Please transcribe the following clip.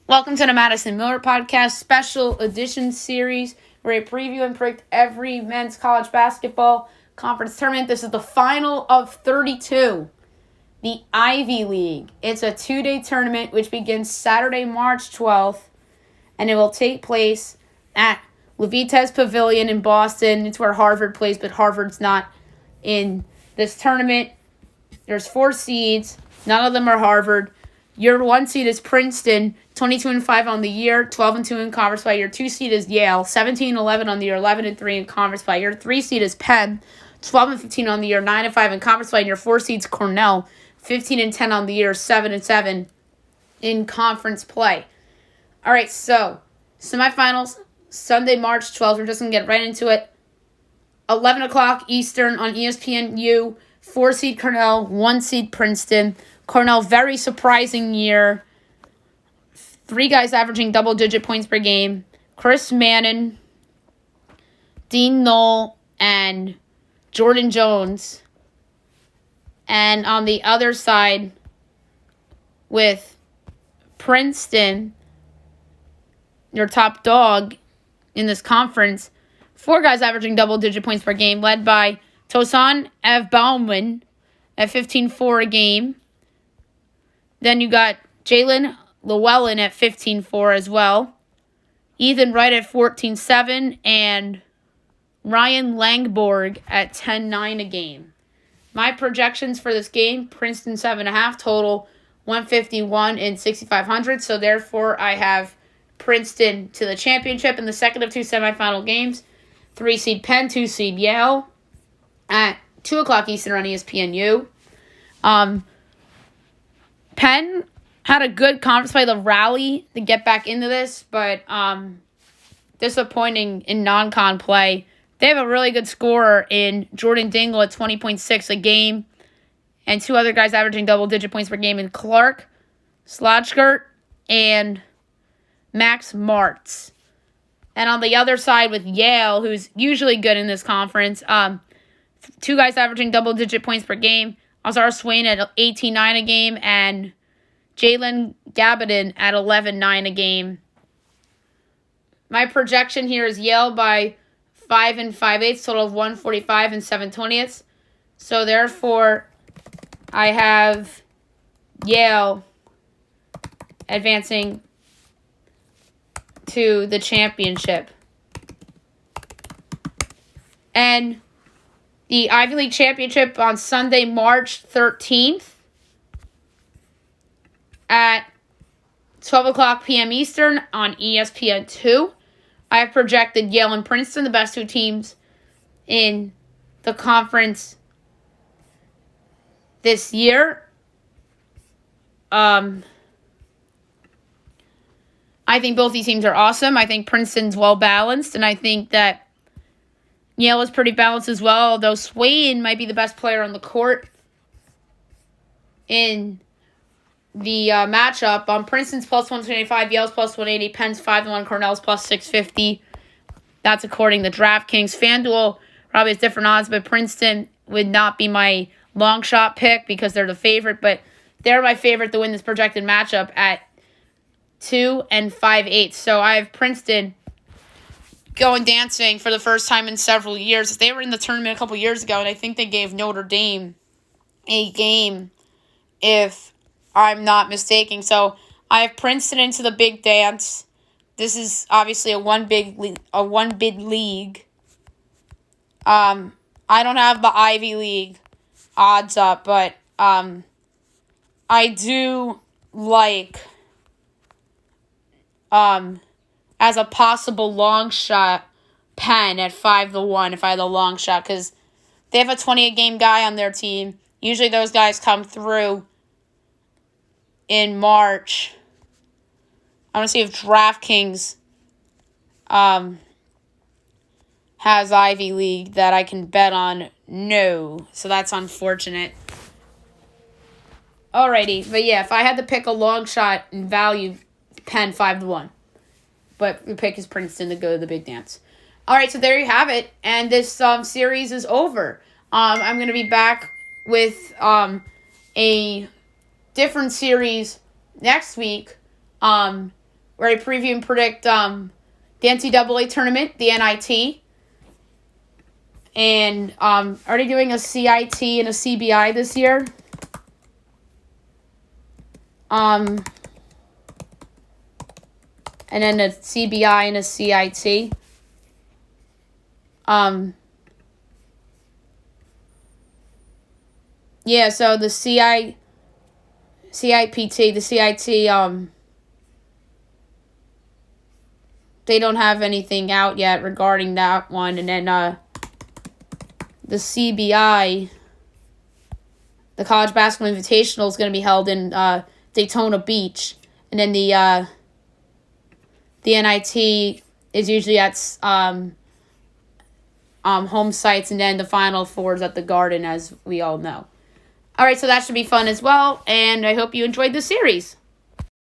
Welcome to the Madison Miller Podcast Special Edition Series, where I preview and predict every men's college basketball conference tournament. This is the final of 32, the Ivy League. It's a two-day tournament which begins Saturday, March 12th, and it will take place at Levitas Pavilion in Boston. It's where Harvard plays, but Harvard's not in this tournament. There's 4 seeds. None of them are Harvard. Your 1 seed is Princeton, 22-5 on the year, 12-2 in conference play. Your 2 seed is Yale, 17-11 on the year, 11-3 in conference play. Your 3 seed is Penn, 12-15 on the year, 9-5 in conference play. And your 4 seed's Cornell, 15-10 on the year, 7-7 in conference play. All right, so semifinals, Sunday, March 12th. We're just going to get right into it. 11 o'clock Eastern on ESPNU, 4 seed Cornell, 1 seed Princeton. Cornell, very surprising year. 3 guys averaging double-digit points per game. Chris Mannon, Dean Knoll, and Jordan Jones. And on the other side, with Princeton, your top dog in this conference, 4 guys averaging double-digit points per game, led by Tosan Bauman at 15-4 a game. Then you got Jalen Llewellyn at 15-4 as well. Ethan Wright at 14-7. And Ryan Langborg at 10-9 a game. My projections for this game, Princeton 7.5, total 151 and 6,500. So therefore, I have Princeton to the championship in the second of 2 semifinal games. 3 seed Penn, 2 seed Yale at 2 o'clock Eastern on ESPNU. Penn had a good conference play to rally to get back into this, but disappointing in non-con play. They have a really good scorer in Jordan Dingle at 20.6 a game, and 2 other guys averaging double-digit points per game in Clark Slotchgert and Max Martz. And on the other side with Yale, who's usually good in this conference, 2 guys averaging double-digit points per game. Azar Swain at 18-9 a game, and Jalen Gabbidon at 11-9 a game. My projection here is Yale by 5 5/8, total of 145 and 7/20. So therefore, I have Yale advancing to the championship. And the Ivy League Championship on Sunday, March 13th at 12 o'clock p.m. Eastern on ESPN2. I have projected Yale and Princeton, the best 2 teams in the conference this year. I think both these teams are awesome. I think Princeton's well-balanced, and I think that Yale is pretty balanced as well, although Swain might be the best player on the court in the matchup. Princeton's plus 125, Yale's plus 180, Penn's 5-1, Cornell's plus 650. That's according to DraftKings. FanDuel probably has different odds, but Princeton would not be my long shot pick because they're the favorite, but they're my favorite to win this projected matchup at 2 5/8. So I have Princeton going dancing for the first time in several years. They were in the tournament a couple years ago, and I think they gave Notre Dame a game, if I'm not mistaken. So I have Princeton into the big dance. This is obviously a one bid league. I don't have the Ivy League odds up, but I do like as a possible long shot Penn at 5-1 if I had a long shot, because they have a 20-a-game guy on their team. Usually those guys come through in March. I want to see if DraftKings has Ivy League that I can bet on. No. So that's unfortunate. Alrighty. But yeah, if I had to pick a long shot in value, Penn 5-1. But the pick is Princeton to go to the big dance. Alright, so there you have it. And this series is over. I'm going to be back with a different series next week. where I preview and predict the NCAA tournament, the NIT. And already doing a CIT and a CBI this year. And then a CBI and a CIT. Yeah, so the CIPT, the CIT, they don't have anything out yet regarding that one. And then the CBI, the College Basketball Invitational, is going to be held in Daytona Beach. And then the NIT is usually at home sites, and then the Final Four is at the Garden, as we all know. All right, so that should be fun as well, and I hope you enjoyed the series.